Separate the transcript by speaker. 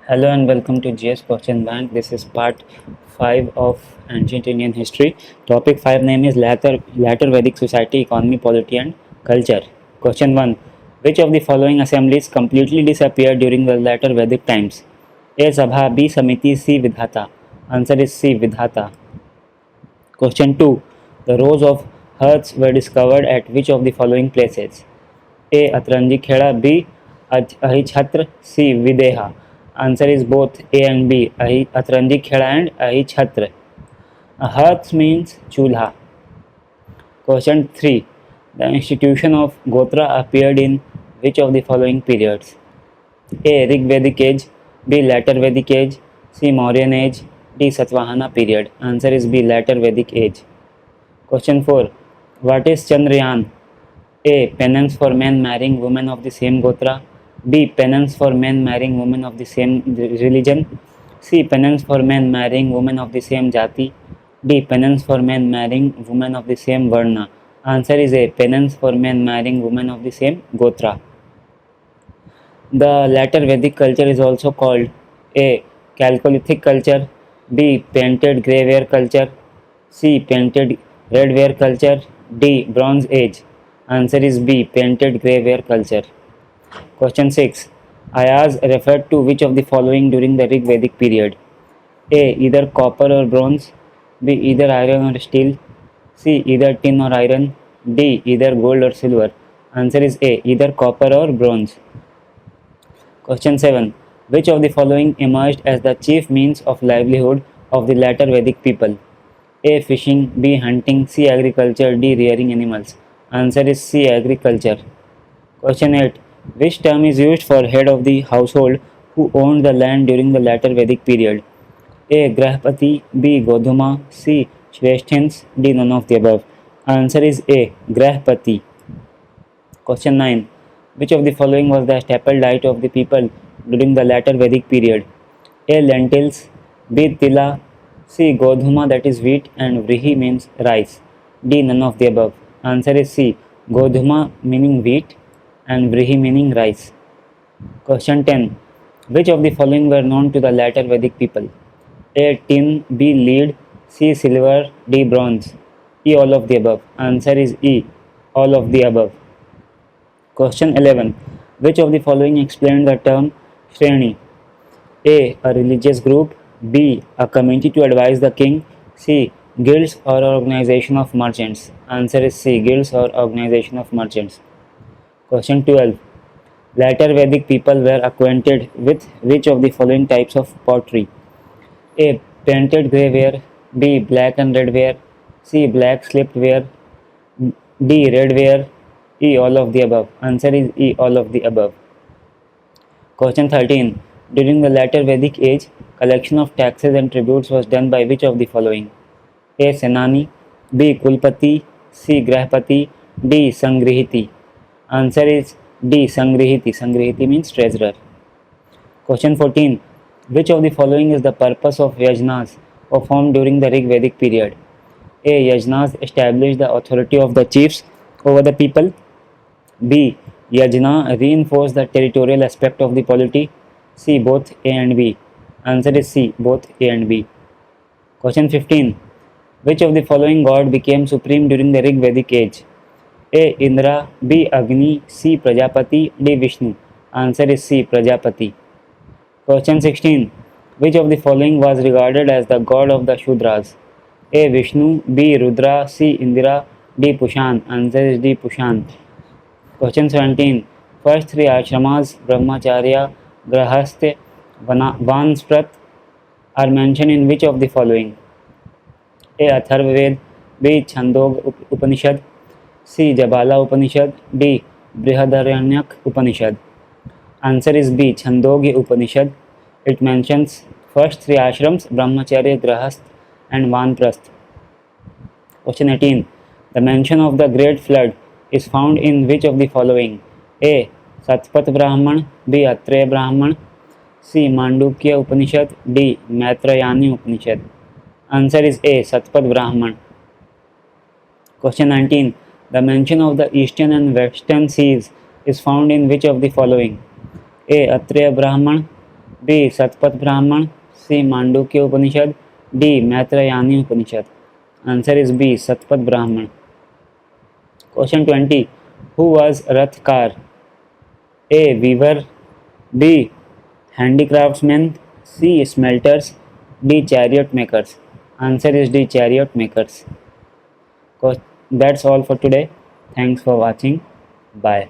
Speaker 1: Hello and welcome to GS Question Bank. This is part 5 of Ancient Indian History. Topic 5 name is Later Vedic Society, Economy, Polity and Culture. Question 1. Which of the following assemblies completely disappeared during the later Vedic times? A. Sabha, B. Samiti, C. Vidhata. Answer is C. Vidhata. Question 2. The rows of hearths were discovered at which of the following places? A. Atranji Kheda, B. Ahichhatra, C. Videha. Answer is both A and B, Atranji Kheda and Ahichhatra. Hearth means chulha. Question 3. The institution of Gotra appeared in which of the following periods? A. Rig Vedic age, B. Later Vedic age, C. Mauryan age, D. Satvahana period. Answer is B. Later Vedic age. Question 4. What is Chandrayaan? A. Penance for men marrying women of the same Gotra. B. Penance for men marrying women of the same religion. C. Penance for men marrying women of the same Jati. D. Penance for men marrying women of the same Varna. Answer is A. Penance for men marrying women of the same Gotra. The later Vedic culture is also called A. Chalcolithic culture, B. Painted grey ware culture, C. Painted red ware culture, D. Bronze Age. Answer is B. Painted grey ware culture. Question 6. Ayaz referred to which of the following during the Rig Vedic period? A. Either copper or bronze, B. Either iron or steel, C. Either tin or iron, D. Either gold or silver. Answer is A. Either copper or bronze. Question 7. Which of the following emerged as the chief means of livelihood of the later Vedic people? A. Fishing, B. Hunting, C. Agriculture, D. Rearing animals. Answer is C. Agriculture. Question 8. Which term is used for head of the household who owned the land during the later Vedic period? A. Grahpati, B. Godhuma, C. Shresthins, D. None of the above. Answer is A. Grahpati. Question 9. Which of the following was the staple diet of the people during the later Vedic period? A. Lentils, B. Tila, C. Godhuma, that is wheat, and Vrihi means rice. D. None of the above. Answer is C. Godhuma meaning wheat and Vrihi meaning rice. Question 10. Which of the following were known to the later Vedic people? A. Tin, B. Lead, C. Silver, D. Bronze. E. All of the above. Answer is E. All of the above. Question 11. Which of the following explained the term Shreni? A. A religious group, B. A committee to advise the king, C. Guilds or organization of merchants. Answer is C. Guilds or organization of merchants. Question 12. Later Vedic people were acquainted with which of the following types of pottery? A. Painted grey ware, B. Black and red ware, C. Black slipped ware, D. Red ware, E. All of the above. Answer is E. All of the above. Question 13. During the later Vedic age, collection of taxes and tributes was done by which of the following? A. Senani, B. Kulpati, C. Grahpati, D. Sangrihiti. Answer is D. Sangrihiti. Sangrihiti means treasurer. Question 14. Which of the following is the purpose of yajnas performed during the Rig Vedic period? A. Yajnas established the authority of the chiefs over the people. B. Yajna reinforced the territorial aspect of the polity. C. Both A and B. Answer is C. Both A and B. Question 15. Which of the following god became supreme during the Rig Vedic age? A. Indra, B. Agni, C. Prajapati, D. Vishnu. Answer is C. Prajapati. Question 16. Which of the following was regarded as the god of the Shudras? A. Vishnu, B. Rudra, C. Indira, D. Pushan. Answer is D. Pushan. Question 17. First three ashramas, Brahmacharya, Grahastha, Vansprat, are mentioned in which of the following? A. Atharva Ved, B. Chandog Upanishad, C. Jabala Upanishad, D. Brihadaryanyak Upanishad. Answer is B. Chandogya Upanishad. It mentions first three ashrams, Brahmacharya, Grahastha and Vanprasth. Question 18. The mention of the great flood is found in which of the following? A. Satpat Brahman, B. Atreya Brahman, C. Mandukya Upanishad, D. Maitrayani Upanishad. Answer is A. Satpat Brahman. Question 19. The mention of the eastern and western seas is found in which of the following? A. Atreya Brahman, B. Satpat Brahman, C. Mandukya Upanishad, D. Maitrayani Upanishad. Answer is B. Satpat Brahman. Question 20. Who was Rathkar? A. Weaver, B. Handicraftsmen, C. Smelters, D. Chariot makers. Answer is D. Chariot makers. That's all for today. Thanks for watching. Bye.